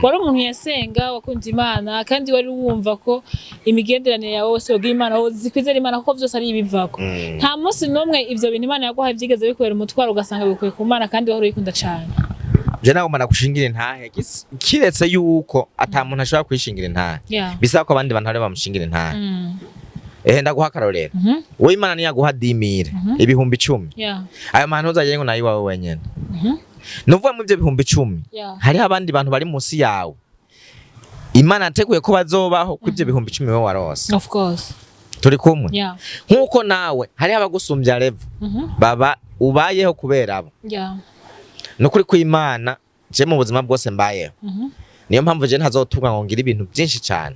Wari umuntu yasenga wakunze Imana kandi wari wumva ko imigenderanire yawe wose yogira Imana zikwizera Imana kuko byose ari ibivako. Nta munsi nomwe ivyo bintu Imana yaguhaye byigeze bikwera umutwaro ugasanga bikuye ku Mana kandi wari uyikunda cyane. Je nago mana kushingira intahe kiretse yuko ata muntu ashobora kwishingira intahe. Bisaba ko abandi bantu bari bamushingira intahe. Ndaguha karorero. We Imana ni yaguha 10,000 ibihumbi 10. Ayo muntu uzaje ngo nayi wawe wenyene. Nuvuga mu byo bihumbi 10 hari abandi bantu bari munsi yawe Imana ateguye ko bazobaho ku ibyo bihumbi 10 wewe warose. Of course turi kumwe nkuko nawe hari abagusumbya level baba ubayeho kubera abo nukuri ku Imana je mu buzima bwose mbayeho niyo mpamvu je ntazotunga ngo ngira ibintu byinshi cyane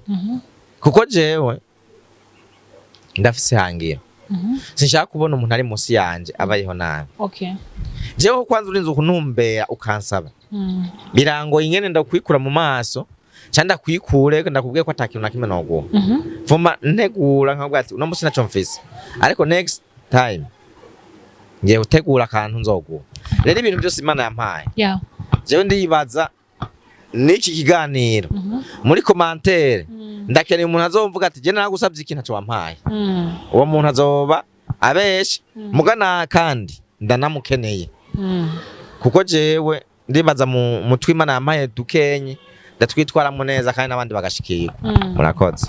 kuko jewe ndafise hangira sinshaka kubona umuntu ari munsi yanje abayeho nabi. Okay. Jewe kwanza urinze kuntumbera ukansaba birango ingene ndakwikura mu maso cyanda kwikure ndakubwiye ko atakintu nakimwe noguha vuma ntegura nkabwa ati uno musi naco mfise ariko next time ngiye utegura kantu nzoguha rero ibintu byose Imana yampaye. Jewe ndibaza niki kiganiro muri commentaire ndakeneye umuntu azomvuga ati je naragusabye ikintu cyo wampaye uwo muntu azoba abeshi mugana kandi ndanamukeneye kuko jewe ndibaza mu mutwe Imana yampaye dukenye ndatwitwaramo neza kandi nabandi bagashikirwa. Murakoze.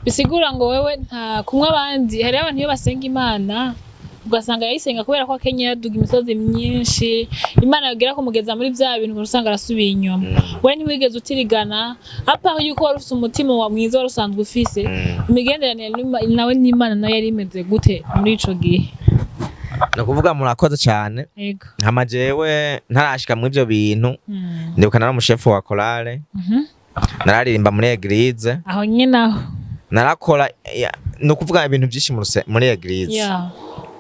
Bisigura ngo wewe nta kumwe abandi hari abantu iyo basenga Imana ugasanga yayisenga kubera ko akenye yaduga imisozi myinshi Imana yagira ko mugeza muri bya bintu urusanga arasubiye inyuma. We ntiwigeze utirigana apa aho yuko wari ufite umutima wa mwiza wari usanzwe ufise imigenderanire nawe n'Imana nayo yari imeze gute muri ico gihe? Nakuvuga murakoze cyane. Hamajewe ntarashika mu ibyo bintu ndibuka nari umushefu wa chorale nararirimba muri eglise aho nyine aho narakora no kuvuga ibintu byinshi muri eglise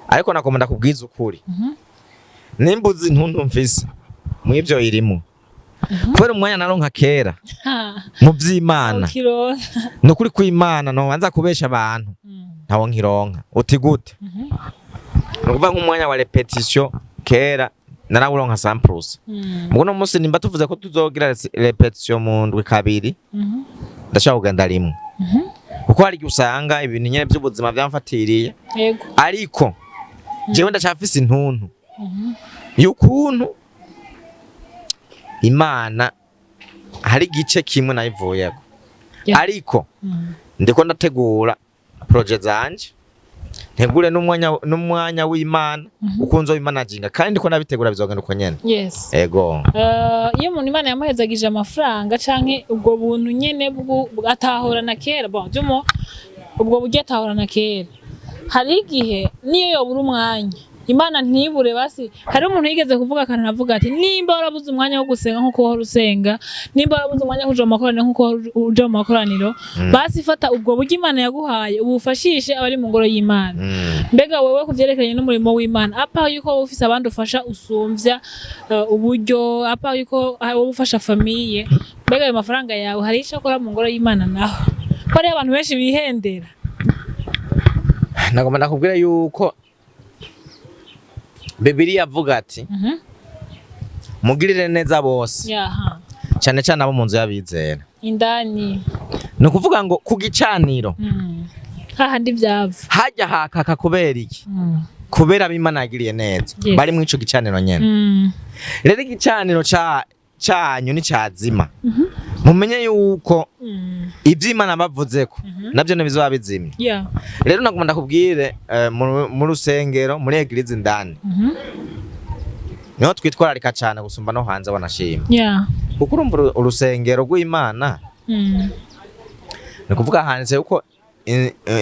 ariko nakomanda kubwiza ukuri nimbuzi ntuntu mfise mu ibyo irimo kubera umwanya naronka kera mu by'Imana no kuri ku Imana no banza kubesha abantu ntawo nkironka uti gute nukuvuga nk'umwanya wa repetition kera narawuronka samples muno munsi nimba tuvuze ko tuzogira repetition mu ndwi kabiri ndashaka kugenda rimwe kuko hari usanga ibintu nyene by'ubuzima byamfatiriye ariko jewe ndacafise intuntu y'ukuntu Imana hari gice kimwe nayivuyeko ariko ndiko ndategura project zanje ntegure n'umwanya w'Imana ukunzo w'imanaginga kandi ndiko nabitegura bizogenda uko nyene. Ego iyo umuntu Imana yamuhezagije amafaranga canke ubwo buntu nyene atahora na kera ubwo buryo atahora na kera hari igihe niyo yobura umwanya Imana ntibure basi. Hari umuntu yigeze kuvuga akantu avuga ati nimba warabuze umwanya wo gusenga nkuko wahora usenga, nimba warabuze umwanya wo kuja mu makoraniro nkuko uja mu makoraniro, basi fata ubwo buryo Imana yaguhaye ubufashishe abari mu ngoro y'Imana. Mbega wewe kuvyerekeranye n'umurimo w'Imana, apa yuko wowe ufise abandi ufasha usumvya uburyo, apa yuko wowe ufasha famiye, mbega ayo mafaranga yawe hari ico akora mu ngoro y'Imana naho? Ko ari abantu benshi bihendera. Nagomba nakubwira yuko Bibiliya avuga ati mugirire neza bose. Yaha. Cyane cyane abo mu nzu y'abizera. Indani. Ni ukuvuga ngo ku gicaniro. Hahandi byava. Hajya hakaka kubera iki? Kubera Imana yagiriye neza. Yes. Bari mu ico gicaniro nyene. Rero igicaniro cyanyu ni cyazima. Mumenye yuko iby'Imana bavuzeko nabyo nibizaba bizimye. Yeah. Rero nagomba ndakubwire mu rusengero muri eglise indani. Niho twitwararika cyane gusumba no hanze banashima. Yeah. Kuko urumva urusengero rw'Imana. Ni kuvuga handitse yuko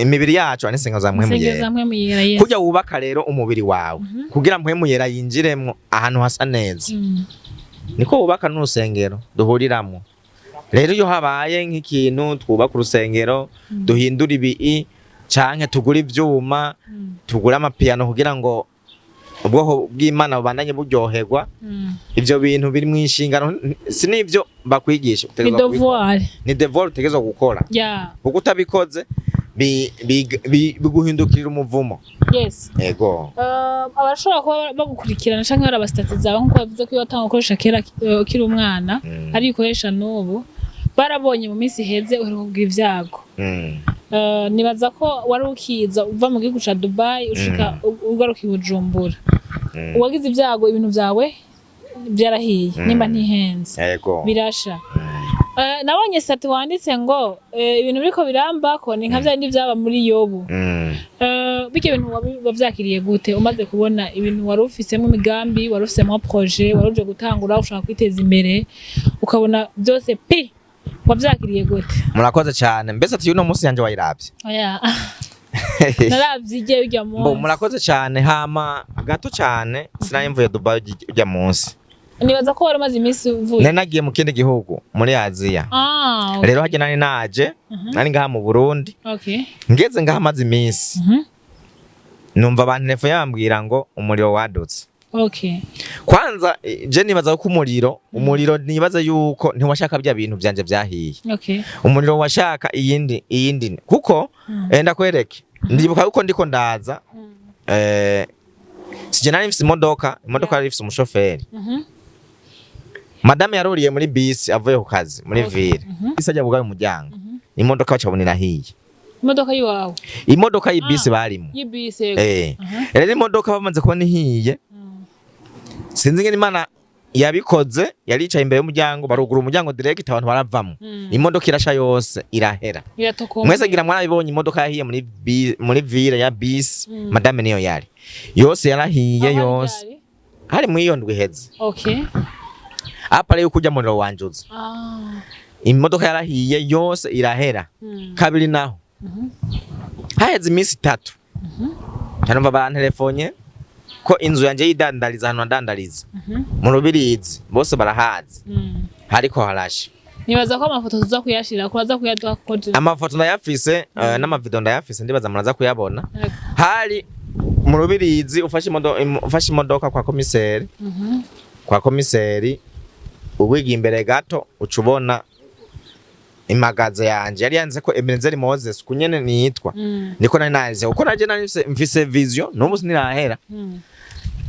imibiri yacu anisenga za mpwemu yera. Kujya wubaka rero umubiri wawe kugira mpwemu yera yinjiremwo ahantu hasa neza. Niko wubaka n'urusengero duhuriramo. Rero iyo habaye nk'ikintu twubaka urusengero duhindura ibi canke tugura ivyuma tugura amapiano kugira ngo ubwoko bw'Imana bubandanye buryoherwa. Ivyo bintu biri mu inshingano sinivyo bakwigisha utegezwa kubikora. Ni devoir utegezwa gukora. Yeah. Kuko utabikoze biguhindukirira umuvumo. Yes. Ego. Abashobora kuba bagukurikirana canke hari abastati zawe nkuko bavuze ko iyo watanga ukoresha kera ukiri umwana ari ukoresha n'ubu barabonye mu minsi heze uri kugira ivyago. Nibaza ko wari ukiza uva mu gihugu ca Dubai ushika ugaruka i Bujumbura. Uwagize ivyago ibintu vyawe byarahiye nimba ntihenze. Ego. Birasha. Nabonye sati wanditse ngo ibintu biriko birambako ni nka vyandi vyaba muri Yobu. Bike bintu wavyakiriye gute umaze kubona ibintu wari ufisemo imigambi, wari ufisemo projet, wari uje gutangura ushaka kwiteza imbere ukabona byose wavyakiriye gute? Murakoze cyane. Mbese ati uno munsi yanje wayiravye? Oya. Naravye ije ujya munsi. Murakoze cyane hama gato cyane sinayimvuye Dubai ujya munsi. Nibaza ko wari maze iminsi uvuye. Nagiye mu kindi gihugu muri Aziya. Okay. Rero haje nari naje nari ngaha mu Burundi. Okay. Ngeze ngaha maze iminsi. Numva abantu telefone yambwira ngo umuriro wadutse. Okay. Kwanza je nibaza ko umuriro nibaza yuko ntiwashaka bya bintu byanje byahiye. Okay. Umuriro washaka iyindi kuko ndakwereke ndibuka uko ndiko ndaza sije nari mfise imodoka yari ifise umushoferi. Madame yaruriye muri bisi avuye ku kazi muri ville. Isajya bugaye umuryango. Imodoka bacabonera hiye. Imodoka yiwawe. Imodoka y'ibisi barimo. Y'ibisi. Rero imodoka bamaze kubona hiye. Sinzi ngene Imana yabikoze yaricaye imbere y'umuryango barugura umuryango direct abantu baravamo. Imodoka irasha yose irahera. Mwese gira mwarabibonye imodoka yahiye muri ville ya bisi. Madame niyo yari. Yose yarahiye yose. Hari mu iyo ndwi heze. Okay. Apa rero kujya muri wanjuza. Imodoka yarahiye yose irahera. Kabiri naho. Haheze iminsi 3. Cyane abantu telefone ko inzu yanje yidandariza hano ndandariza. Mu Rubirizi bose barahazi. Hariko harashe. Nibaza ko amafoto tuza kuyashira ko aza kuyaduha ko. Amafoto ndayafise n'amavideo ndayafise ndibaza muraza kuyabona. Hari mu Rubirizi ufashe imodoka kwa komiseri. Kwa komiseri uwiga imbere gato ucubona imagaze yanje yari yanze ko Ebenezer Moses kunyene nitwa niko nari naze uko naje nari mfise vision n'ubu sinirahera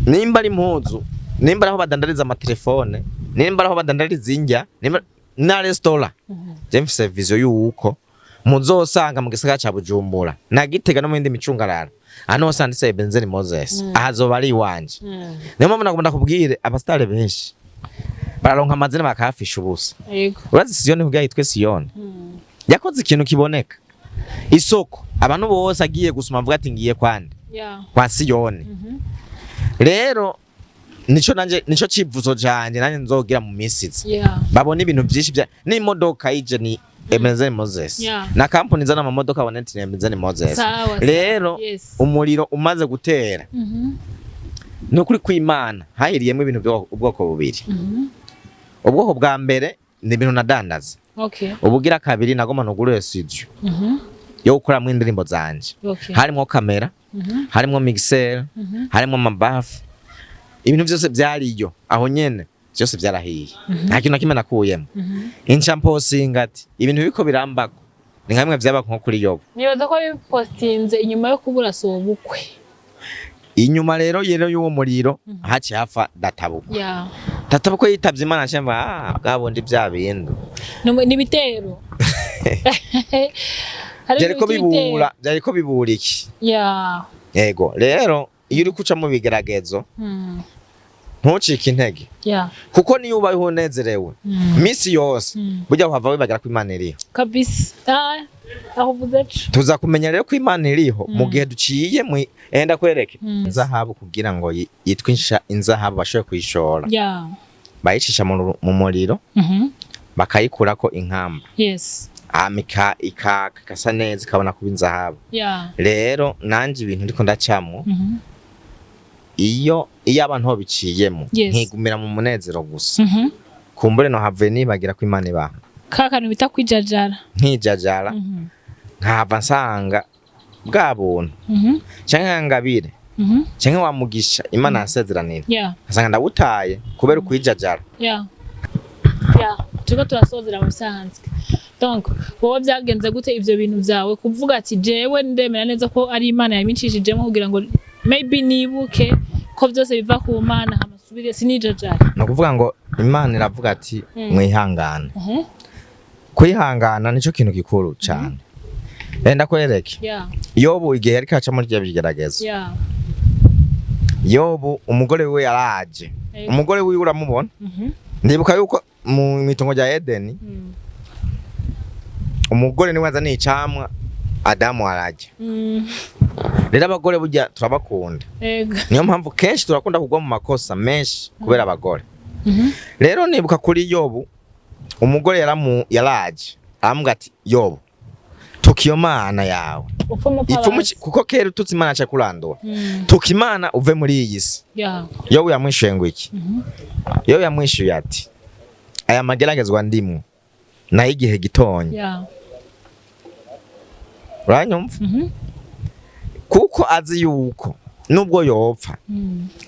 nimba ari impuzu nimba aho badandariza amatelefone nimba aho badandariza injya nimba na restaurant je mfise vision yuko muzosanga mu gisagara ca Bujumbura na Gitega no mu yindi micungararo ano sanditse Ebenezer Moses ahazoba ari wanje niyo mpamvu nagomba kubwire abastare benshi bararonka amazina bakafisha ubusa. Yego. Urazi Siyoni kugira yitwe Siyoni. Yakoze ikintu kiboneka. Isoko abantu bose agiye gusuma avuga ati ngiye kwande. Yeah. Kwa Siyoni. Rero nico civuzo canje nanye nzogira mu misizi. Yeah. Babona ibintu byinshi bya n'imodoka ije ni Ebenezer Moses. Yeah. Na company zana amamodoka bonenti Ebenezer Moses. Rero umuriro umaze gutera. nukuri kw'Imana hahiriyemo ibintu ubwoko bubiri. Ubwoko bwa mbere ni ibintu nadandaza. Okay. Ubugira kabiri nagoma nugurure studio. Yo gukoramwo indirimbo zanje. Harimwo kamera, harimwo mixer, harimwo amabafu. Ibintu byose byariyo aho nyene byose byarahiye. Nta kintu nakimwe nakuyemo. Incha posting ati ibintu biko birambako. Ni nkamwe vyaba nko kuri Yobu. Nibaza ko bipostinze inyuma yo kubura sobukwe. Inyuma rero y'uwo muriro haci hafa databuko. Yeah. Databuko yitavye Imana cyamba bwabondi bya bintu. Ni bitero. Byariko bibura iki? Yeah. Yego rero iyo uri kuca mu bigeragezo ntucike intege. Yeah. Kuko niyo ubaye unezerewe misi yose burya uhava wibagira ko Imana iriho. Kabisa. Aho vuzecho. Tuza kumenya rero ko Imana iriho mu gihe duciye mu enda kwereke zahabu kugira ngo yitwe inzahabu bashoye kwishora. Yeah. Bayicisha mu muriro. Bakayikurako inkamba. Yes. Amika ikakasa neza kabona kuba inzahabu. Yeah. Rero nanje ibintu ndiko ndacamo. Iyo abantu ho biciyemo nkigumira mu munezero gusa. Kumbure no have nibagira ko Imana ibaho. Kakantu bita kwijajara. Nkijajara. Nkava nsanga bwa buntu. Canke ngabire. Canke wamugisha Imana yasezeranira. Yeah. Asanga ndabutaye kubera kwijajara. Yeah. Yeah. Tuko turasozera mu bisanzwe. Donc wowe byagenze gute ivyo bintu byawe kuvuga ati jewe ndemera neza ko ari Imana yabinshishijemo kugira ngo maybe nibuke ko byose biva ku Mana hamasubire sinijajara. No kuvuga ngo Imana iravuga ati mwihangane. Kwihangana nico kintu gikuru cyane. Enda kwereke. Yeah. Yobu igihe yari kaca muri bigeragezo. Yeah. Yobu umugore we yaraje. Umugore we uramubona? Ndibuka yuko mu mitongo ya Edeni. Umugore ni waza n'icamwa Adamu araje. Rero abagore burya turabakunda. Niyo mpamvu kenshi turakunda kugwa mu makosa menshi kubera abagore. Rero nibuka kuri Yobu umugore yaraje aramubwira ati Yobu tukiyo Mana yawe kuko kera ututse Imana aca kurandura tukimana uve muri iyi si. Yobu yamwishuye ngo iki? Yobu yamwishuye ati aya mageragezwa ndimwe na igihe gitonye. Uranyumva? Kuko azi yuko nubwo yopfa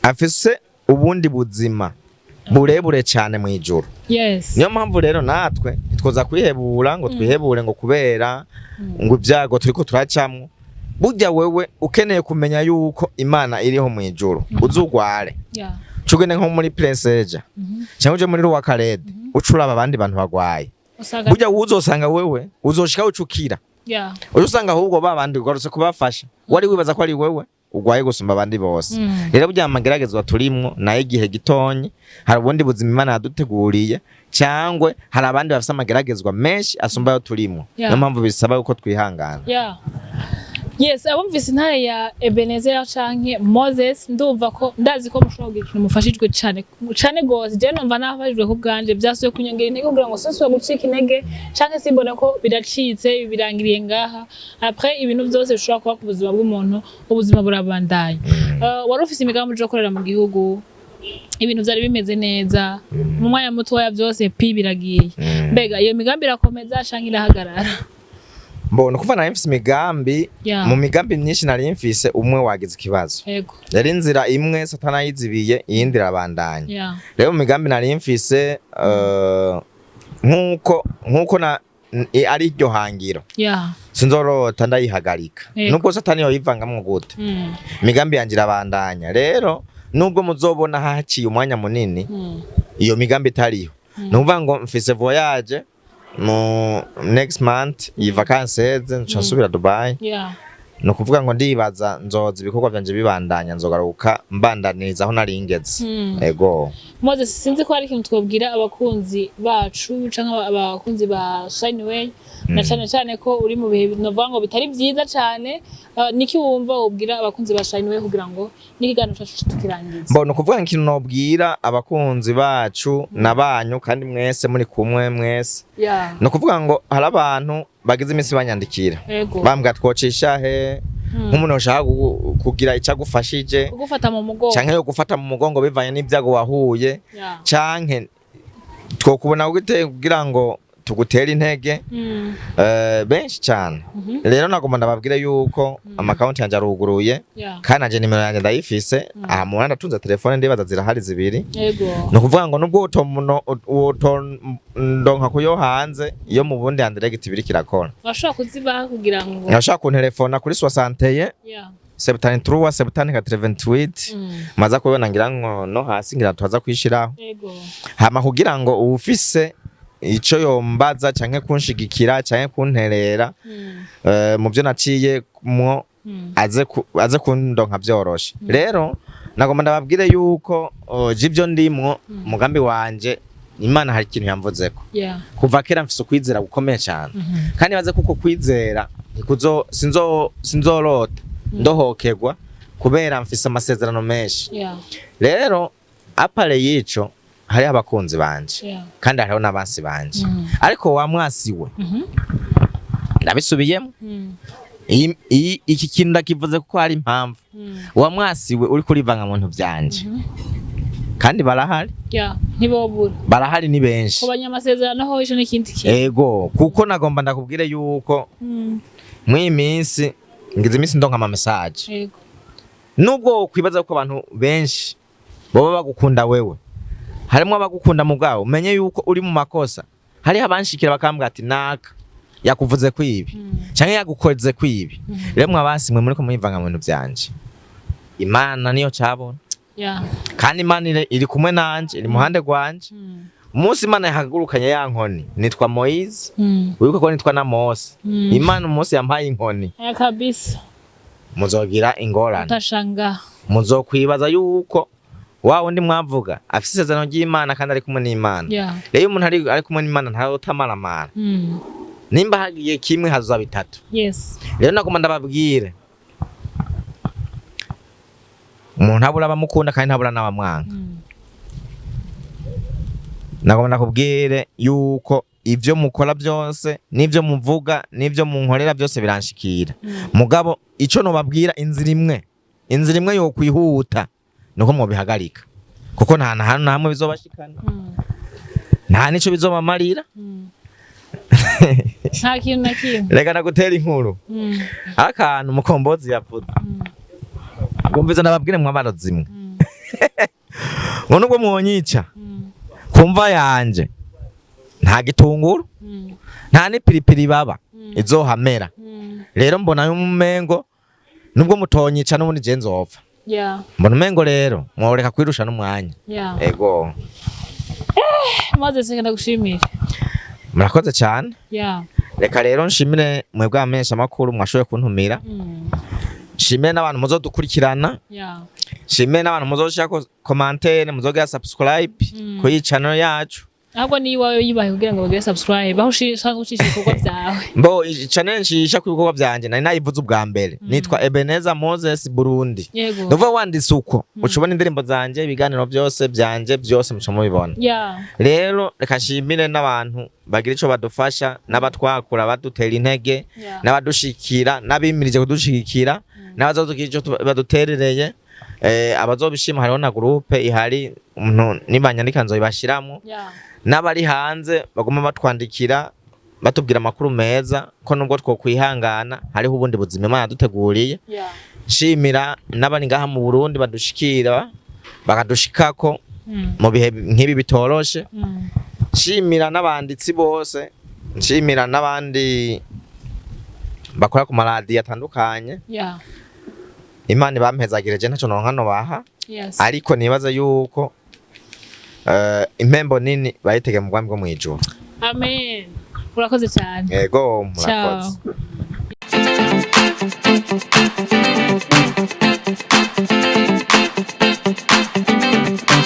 afise ubundi buzima burebure cyane mu ijuru. Yes. Niyo mpamvu rero natwe twoza kwihebura ngo twihebure ngo kubera ngo ibyago turiko turacamwe. Burya wewe ukeneye kumenya yuko Imana iriho mu ijuru uzugware. Yeah. Cugene nko muri Preseja. Cyangwa uje muri Ruwakarede ucuraba abandi bantu bagwaye. Burya uzosanga wewe uzoshika ucukira. Yeah. Usanga ahubwo babandi ugarutse kubafasha. Wari wibaza ko ari wewe ugwaye gusumba abandi bose. Rero burya amageragezwa turimwo na igihe gitonye hari ubundi buzima Imana yaduteguriye cyangwe hari abandi bafite amageragezwa menshi asumba yo turimwo. Niyo mpamvu bisaba uko twihangana. Yeah. Yes, abumvise intare ya Ebenezer canke Moses ndumva ko ndazi ko mushobora kugira ikintu mufashijwe cyane gose. Je numva nafashijwe ku bwanje byasuye kunyongera intege kugira ngo soswe gucika intege canke simbona ko biracitse birangiriye ngaha. Après ibintu byose bishobora kuba ku buzima bw'umuntu ubuzima burabandanya. Wari ufise imigambi yo gukorera mu gihugu ibintu byari bimeze neza mu mwanya muto ya byose biragiye. Mbega iyo migambi irakomeza canke irahagarara? Mbona kuva na mfise migambi mu migambi myinshi nari mfise umwe wagize ikibazo. Yego. Yari inzira imwe Satana yizibiye iyindi rabandanya. Rero mu migambi nari mfise nkuko na ari iryo hangiro. Sinzorota ndayihagarika. Nubwo Satani yo yivangamwe gute. Migambi yanjye rabandanya. Rero nubwo muzobona haciye umwanya munini iyo migambi itariho. Numva ngo mfise voyage mu next month iyi vacances nsubira Dubai. No kuvuga ngo ndibaza nzoza ibikorwa byanje bibandanya nzogaruka mbandaniza aho nari ingeze. Ego. Moses sinzi ko ari ikintu twobwira abakunzi bacu canke abakunzi ba Shineway na cyane ko uri mu bihe novuga ngo bitari byiza cyane. Niki wumva wobwira abakunzi ba Shineway kugira ngo n'ikiganiro cyacu tukirangize? Mbona kuvuga ikintu nobwira abakunzi bacu nabanyu kandi mwese muri kumwe mwese. No kuvuga ngo hari abantu bagize imisi banyandikira bambwa twocisha he nk'umuntu ushaka kugira icagufashije kugufata mu mugongo canke yo gufata mu mugongo bivanye n'ivyago wahuye canke twokubona kugira ngo tugutera intege benshi cyane. Rero nagomba ndababwire yuko amakonti yanje aruguruye kandi anje nimero yanje ndayifise aha mu Rwanda tunze telefone ndibaza zirahari zibiri. No kuvuga ngo nubwo ndonka kuyo hanze iyo mu bundi ya direct biri kirakora. Washaka kuziba kugira ngo Nashaka kuntelefona kuri 61 73 maza kubona ngira ngo no hasi ngira twaza kwishiraho. Hama kugira ngo ufise ico yombaza canke kunshigikira canke kunterera mu byo naciye mwo aze kundonka byoroshe. Rero nagomba ndababwire yuko jibyo ndimwo mugambi wanje Imana hari ikintu yamvuzeko kuva kera mfise kwizera gukomeye cyane kandi baze kuko kwizera sinzorota ndohokerwa kubera mfise amasezerano menshi. Rero apare yico hari abakunzi banje kandi hariho n'abansi banje ariko wamwasiwe ndabisubiyemo iki kintu ndakivuze ko hari impamvu wamwasiwe uri kurivanga mu bintu byanje kandi barahari ntibobura barahari ni benshi ku banyamasezerano ho ico n'ikindi kintu. Ego kuko nagomba ndakubwire yuko mw'iyi minsi ngize iminsi ndonka ama message nubwo kwibaza ko abantu benshi boba bagukunda wewe harimo abagukunda mugabo umenye yuko uri mu makosa hari abanshikira bakambwira ati naka yakuvuze kwibi canke yagukoze kwibi. Rero mwabasimwe muri ko muyivanga mu bintu byanje Imana niyo cabona kandi Imana iri kumwe nanje iri muhande gwanje. Umunsi Imana yahagurukanye ya nkoni nitwa Moise wibuka ko nitwa na Mose. Imana umunsi yampaye inkoni kabisa muzogira ingorane utashanga muzokwibaza yuko wawo ndi mwavuga afise isezerano ry'Imana kandi ari kumwe n'Imana. Rero umuntu ari kumwe n'Imana ntarotamara nimba hagiye kimwe hazoza bitatu. Rero nagomba ndababwire umuntu abura abamukunda kandi ntabura n'abamwanga. Nagomba ndakubwire yuko ivyo mukora byose n'ivyo muvuga n'ivyo munkorera byose biranshikira mugabo ico no babwira inzira imwe yo kwihuta nuko mubihagarika kuko nta hantu namwe bizobashikana nta nico bizobamarira nta kintu na kimwe. Reka nagutera inkuru akantu mukombozi yavuze ngumviza nababwire mwabarozimwe ngo nubwo mwonyica kumva yanje nta gitunguru nta n'ipiripiri baba izohamera. Rero mbona y'umumengo nubwo mutonyica n'ubundi je nzopfa. Mbona umengo rero mworeka kwirusha n'umwanya. Ego maze sengenda gushimira murakoze cyane. Reka rero nshimire mwebwe amesha makuru mwashoye kuntumira. Nshimire n'abantu muzodukurikirana. Nshimire n'abantu muzoshaka commentaire muzogira subscribe ku iyi channel yacu. Ahubwo ni wawe yibaye kugira ngo bagire subscribe aho ushaka gucisha ibikorwa byawe. Mbo channel nshisha ku bikorwa byanje nari nayivuze ubwa mbere nitwa Ebenezer Moses Burundi. Ndova wanditse uko ucubona indirimbo zanje ibiganiro byose byanje byose mucomo bibona. Rero reka nshimire n'abantu bagira ico badufasha n'abatwakura badutera intege n'abadushikira n'abimirije kudushikira n'abazodugira ico baduterereye. Abazobishima hariho na groupe ihari umuntu nibanyandika nzoyibashiramo n'abari hanze bagoma batwandikira batubwira amakuru meza ko nubwo twokwihangana hariho ubundi buzima Imana yaduteguriye. Nshimira n'abari ngaha mu Burundi badushikira bakadushikako mu bihe nk'ibi bitoroshe. Nshimira n'abanditsi bose nshimira n'abandi bakora ku maradiyo atandukanye. Imana bampezagireje ntaco nonkano baha ariko nibaza yuko impembo nini bayitege mu bwami bwo mwijuru. Amen. Urakoze cyane. Yego murakoze. Ciao.